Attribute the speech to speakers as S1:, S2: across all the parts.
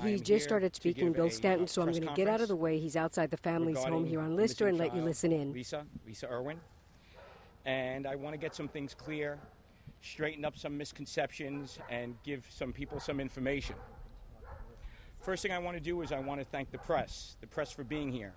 S1: He just started speaking, Bill Stanton, so I'm going to get out of the way. He's outside the family's home here on Lister and let you listen in.
S2: Lisa Irwin. And I want to get some things clear, straighten up some misconceptions, and give some people some information. First thing I want to do is I want to thank the press for being here.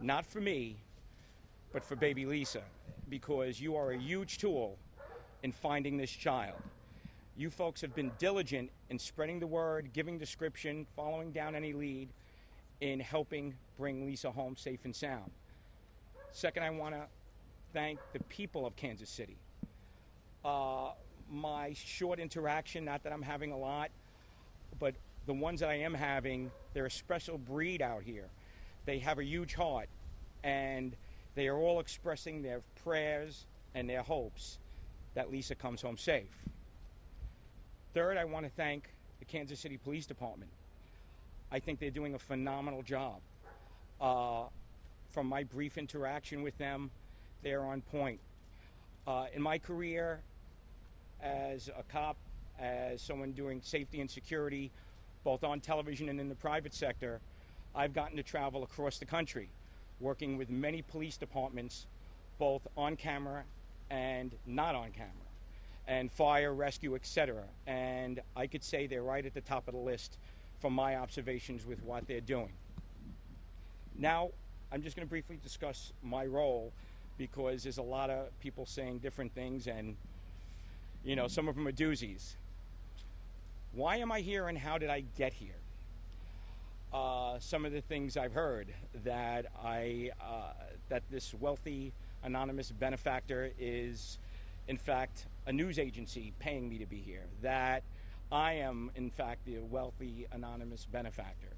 S2: Not for me, but for baby Lisa, because you are a huge tool in finding this child. You folks have been diligent in spreading the word, giving description, following down any lead in helping bring Lisa home safe and sound. Second, I want to thank the people of Kansas City. My short interaction, not that I'm having a lot, but the ones that I am having, they're a special breed out here. They have a huge heart, and they are all expressing their prayers and their hopes that Lisa comes home safe. Third, I want to thank the Kansas City Police Department. I think they're doing a phenomenal job. From my brief interaction with them, they're on point. In my career as a cop, as someone doing safety and security, both on television and in the private sector, I've gotten to travel across the country, working with many police departments, both on camera and not on camera, and fire, rescue, etc. And I could say they're right at the top of the list from my observations with what they're doing. Now, I'm just going to briefly discuss my role, because there's a lot of people saying different things, and, you know, some of them are doozies. Why am I here, and how did I get here? Some of the things I've heard, that that this wealthy anonymous benefactor is, in fact, a news agency paying me to be here, that I am, in fact, the wealthy anonymous benefactor.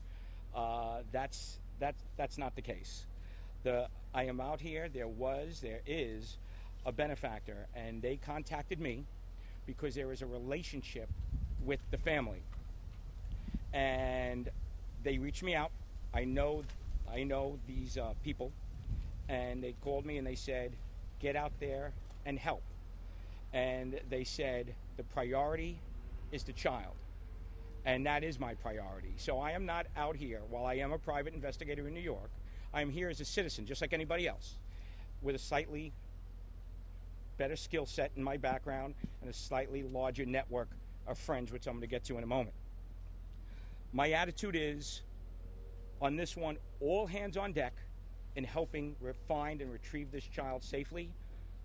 S2: That's not the case. I am out here, there is a benefactor, and they contacted me because there is a relationship with the family. And they reached me out. I know these people, and they called me and they said, get out there and help. And they said, the priority is the child. And that is my priority. So I am not out here, while I am a private investigator in New York, I am here as a citizen, just like anybody else, with a slightly better skill set in my background and a slightly larger network of friends, which I'm going to get to in a moment. My attitude is, on this one, all hands on deck in helping find and retrieve this child safely,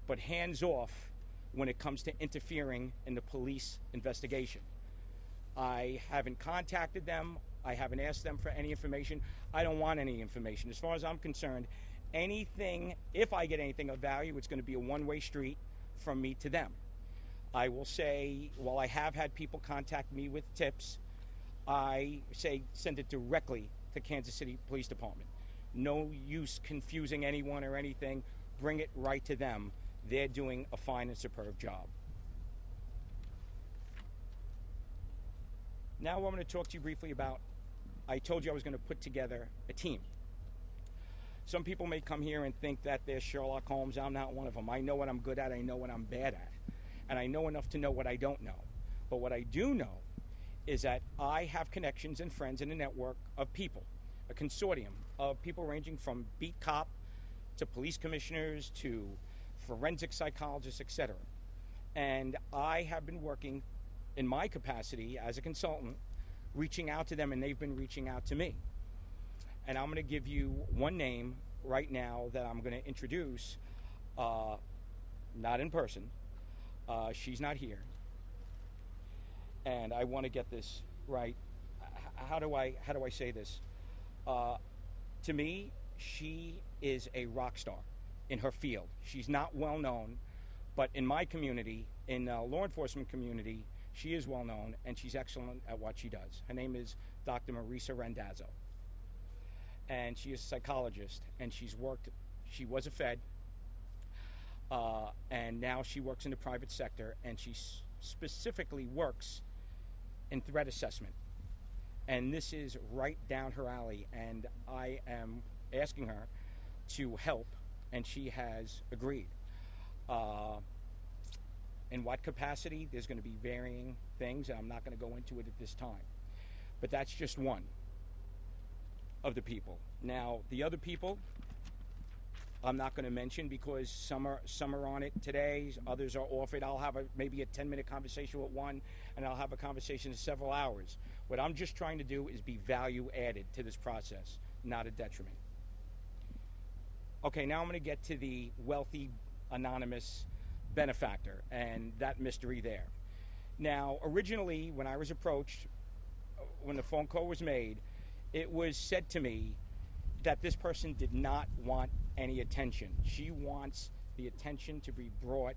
S2: but hands off when it comes to interfering in the police investigation. I haven't contacted them. I haven't asked them for any information. I don't want any information. As far as I'm concerned, anything, if I get anything of value, it's going to be a one-way street from me to them. I will say, while I have had people contact me with tips, I say send it directly to Kansas City Police Department. No use confusing anyone or anything. Bring it right to them. They're doing a fine and superb job. Now I'm going to talk to you briefly about, I told you I was going to put together a team. Some people may come here and think that they're Sherlock Holmes. I'm not one of them. I know what I'm good at. I know what I'm bad at. And I know enough to know what I don't know. But what I do know is that I have connections and friends in a network of people, a consortium of people ranging from beat cop to police commissioners to forensic psychologists, etc. And I have been working in my capacity as a consultant, reaching out to them, and they've been reaching out to me. And I'm going to give you one name right now that I'm going to introduce, not in person. She's not here. And I want to get this right. How do I say this? To me, she is a rock star in her field. She's not well known, but in my community, in the law enforcement community, she is well known, and she's excellent at what she does. Her name is Dr. Marisa Randazzo. And she is a psychologist, and she was a Fed, and now she works in the private sector, and she specifically works in threat assessment. And this is right down her alley, and I am asking her to help, and she has agreed. In what capacity? There's going to be varying things, and I'm not going to go into it at this time. But that's just one of the people. Now, the other people, I'm not going to mention because some are on it today, others are off it. I'll have maybe a 10-minute conversation with one, and I'll have a conversation in several hours. What I'm just trying to do is be value added to this process, not a detriment. Okay, now I'm going to get to the wealthy anonymous benefactor and that mystery there. Now, originally, when I was approached, when the phone call was made, it was said to me that this person did not want any attention. She wants the attention to be brought,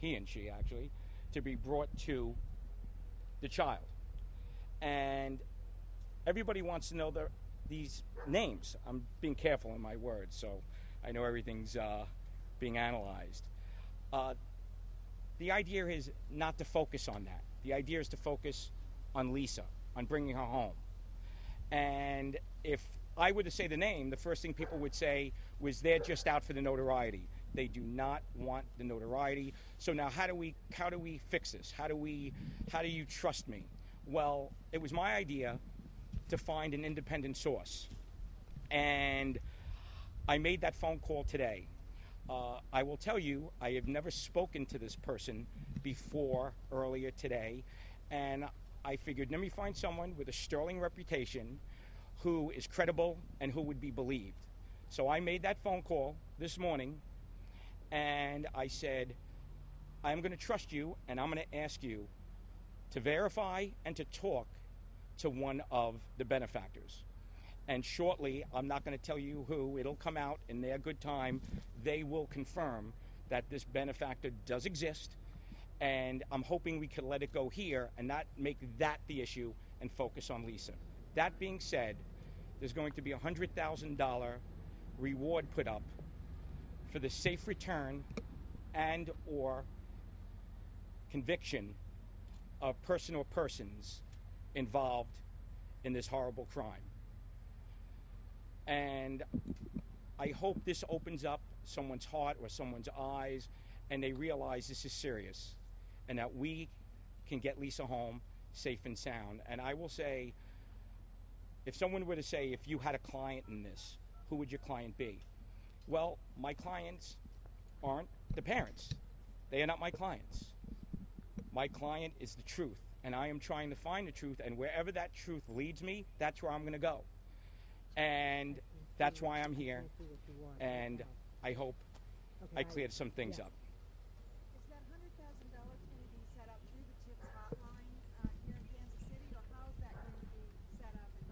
S2: he and she actually, to be brought to the child. And everybody wants to know these names. I'm being careful in my words, so I know everything's being analyzed. The idea is not to focus on that. The idea is to focus on Lisa, on bringing her home. And if I were to say the name, the first thing people would say was they're just out for the notoriety. They do not want the notoriety. So now how do we fix this? How do you trust me? Well, it was my idea to find an independent source. And I made that phone call today. I will tell you, I have never spoken to this person before earlier today. And I figured, let me find someone with a sterling reputation who is credible and who would be believed. So I made that phone call this morning, and I said, I'm going to trust you, and I'm going to ask you to verify and to talk to one of the benefactors. And shortly, I'm not going to tell you who, it'll come out in their good time. They will confirm that this benefactor does exist, and I'm hoping we can let it go here and not make that the issue and focus on Lisa. That being said, there's going to be a $100,000 reward put up for the safe return and or conviction of person or persons involved in this horrible crime. And I hope this opens up someone's heart or someone's eyes, and they realize this is serious and that we can get Lisa home safe and sound. And I will say, if someone were to say, if you had a client in this, who would your client be? Well, my clients aren't the parents. They are not my clients. My client is the truth, and I am trying to find the truth, and wherever that truth leads me, that's where I'm going to go. And that's why I'm here, and I hope I cleared some things up.
S3: Is that $100,000 going to be set up through the CHIPS hotline here in Kansas City, or how is that going to be set up and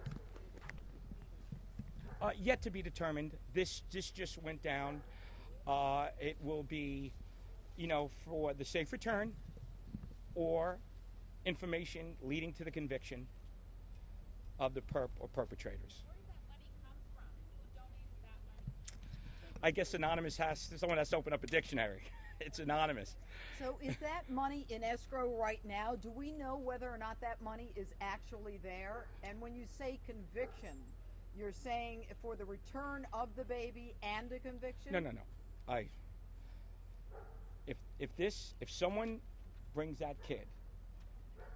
S3: distributed?
S2: Yet to be determined. This just went down. It will be, for the safe return or information leading to the conviction of the perpetrators.
S3: Where did that money come from? Who donated that money?
S2: I guess someone has to open up a dictionary. It's anonymous.
S4: So is that money in escrow right now? Do we know whether or not that money is actually there? And when you say conviction, you're saying for the return of the baby and a conviction?
S2: No. If someone brings that kid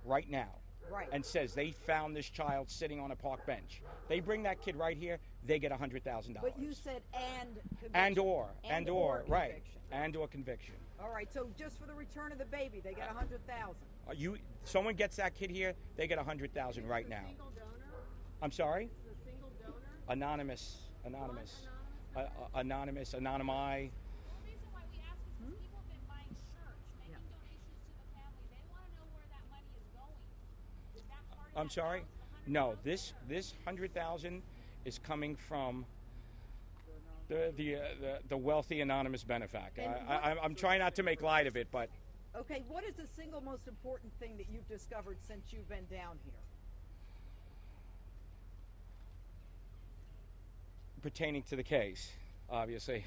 S2: right now,
S4: right,
S2: and says they found this child sitting on a park bench, they bring that kid right here, they get $100,000.
S4: But you said and conviction.
S2: And or right,
S4: conviction.
S2: and or conviction.
S4: All right, so just for the return of the baby, they get $100,000.
S2: Someone gets that kid here, they get $100,000 right now.
S3: Single donor?
S2: I'm sorry?
S3: Is it a single donor?
S2: Anonymous.
S3: Anonymous?
S2: Anonymous, anonymi.
S3: The reason why we ask is because people have been buying shirts, making donations to the family. They want to know where that money is going. Is that part of
S2: I'm
S3: that
S2: sorry?
S3: balance,
S2: No,
S3: $100,000?
S2: this $100,000 is coming from the wealthy anonymous benefactor. I'm trying not to make light of it, but
S4: Okay, what is the single most important thing that you've discovered since you've been down here?
S2: pertaining to the case, obviously,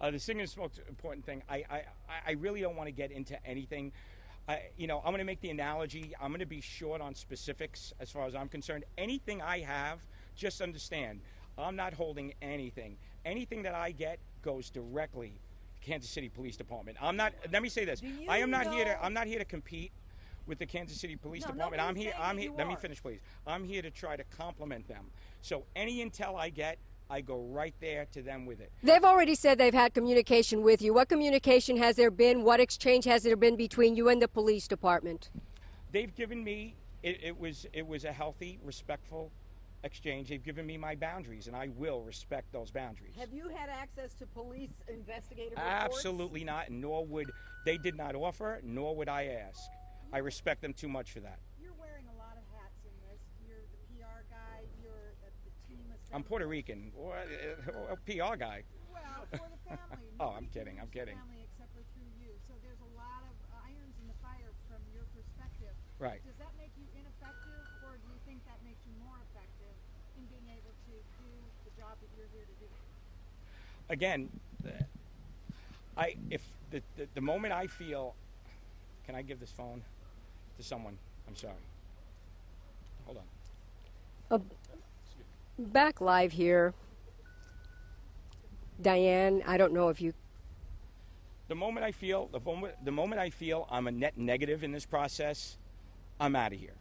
S2: the single most important thing, I really don't want to get into anything. I'm going to make the analogy. I'm going to be short on specifics as far as I'm concerned. Anything I have, just understand, I'm not holding anything. Anything that I get goes directly to Kansas City Police Department. I'm not. Let me say this: I'm not here to compete with the Kansas City Police
S4: No,
S2: Department. I'm
S4: nobody's
S2: here.
S4: saying that you
S2: Let me
S4: are.
S2: finish, please. I'm here to try to compliment them. So any intel I get, I go right there to them with it.
S1: They've already said they've had communication with you. What communication has there been? What exchange has there been between you and the police department?
S2: They've given me, it was a healthy, respectful exchange. They've given me my boundaries, and I will respect those boundaries.
S4: Have you had access to police investigative reports?
S2: Absolutely not, and nor would, they did not offer, nor would I ask. I respect them too much for that.
S3: You're wearing a lot of hats in this. You're the PR guy. You're the team assembly.
S2: I'm Puerto Rican, or a PR guy.
S3: Well, for the family.
S2: Oh, I'm
S3: Nobody
S2: kidding,
S3: can
S2: I'm
S3: reach the
S2: kidding.
S3: Family except for through you. So there's a lot of irons in the fire from your perspective.
S2: Right.
S3: Does that make you ineffective, or do you think that makes you more effective in being able to do the job that you're here to do?
S2: Again, if the moment I feel, can I give this phone to someone? I'm sorry. Hold on.
S1: Back live here. Diane, I don't know if you...
S2: The moment I feel I'm a net negative in this process, I'm out of here.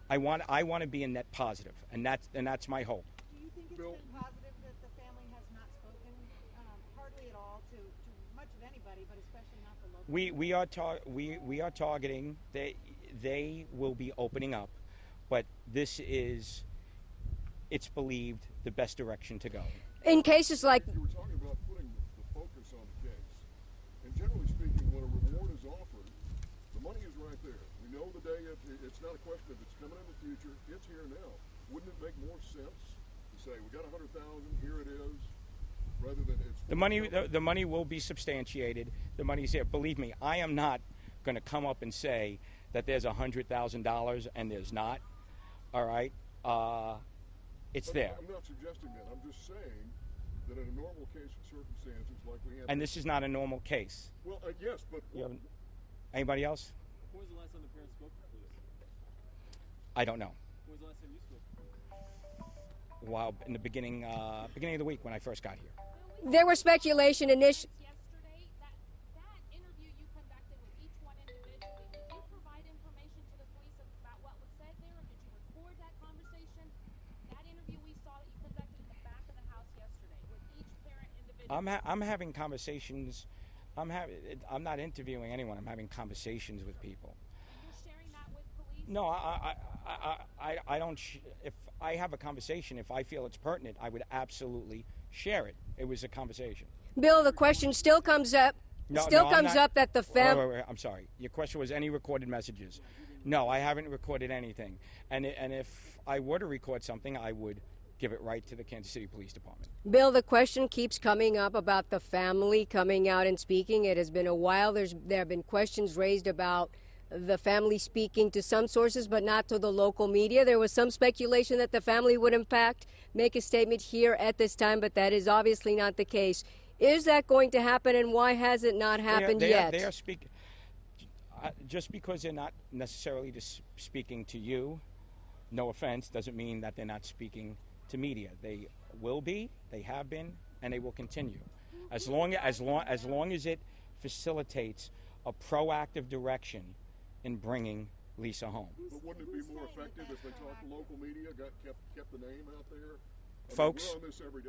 S2: I want to be a net positive, and that's my hope.
S3: Do you think it's been positive that the family has not spoken hardly at all to much of anybody, but especially not the local?
S2: We are targeting. They will be opening up, but this is, it's believed, the best direction to go.
S1: In cases like...
S5: You were talking about putting the focus on the case. And generally speaking, when a reward is offered, the money is right there. We know the day, it's not a question of it's coming in the future, it's here now. Wouldn't it make more sense to say, we got 100,000, here it is, rather than it's...
S2: The money will be substantiated. The money's here. Believe me, I am not going to come up and say that there's $100,000 and there's not. All right? It's there.
S5: I'm not suggesting that. I'm just saying that in a normal case of circumstances like we have...
S2: And this is not a normal case.
S5: Well, yes, but...
S2: Anybody else?
S6: When was the last time the parents spoke to the police?
S2: I don't know.
S6: When was the last time you spoke?
S2: While in the beginning of the week when I first got here.
S1: There was speculation initially...
S7: Yesterday, that interview you conducted with each one individually, did you provide information to the police about what was said there, or did you record that conversation? That interview we saw that you conducted in the back of the house yesterday with each parent individually.
S2: I'm having conversations. I'm not interviewing anyone. I'm having conversations with people.
S7: You're sharing that with police?
S2: No, I don't. If I have a conversation, if I feel it's pertinent, I would absolutely share it. It was a conversation.
S1: Bill, the question still comes up. Up that the
S2: Wait, I'm sorry. Your question was any recorded messages. No, I haven't recorded anything. And if I were to record something, I would give it right to the Kansas City Police Department.
S1: Bill, the question keeps coming up about the family coming out and speaking. It has been a while. There have been questions raised about the family speaking to some sources, but not to the local media. There was some speculation that the family would, in fact, make a statement here at this time, but that is obviously not the case. Is that going to happen, and why has it not happened yet?
S2: They are speaking. Just because they're not necessarily just speaking to you, no offense, doesn't mean that they're not speaking to media. They will be, they have been, and they will continue. As long as it facilitates a proactive direction in bringing Lisa home.
S5: But wouldn't it be more effective if they talked to local media, kept the name out there?
S2: Folks,
S5: we're on this every day.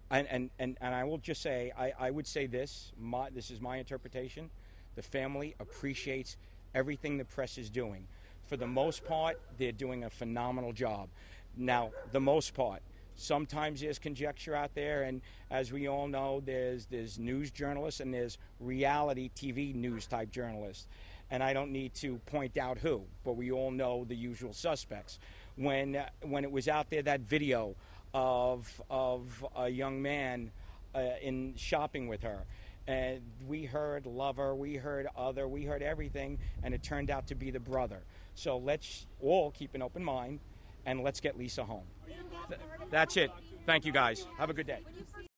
S2: And I will just say, I would say this, this is my interpretation. The family appreciates everything the press is doing. For the most part, they're doing a phenomenal job. Now, the most part. Sometimes there's conjecture out there, and as we all know, there's news journalists and there's reality TV news type journalists. And I don't need to point out who, but we all know the usual suspects. When it was out there, that video of a young man in shopping with her, and we heard lover, we heard other, we heard everything, and it turned out to be the brother. So let's all keep an open mind, and let's get Lisa home. That's it. Thank you, guys. Have a good day.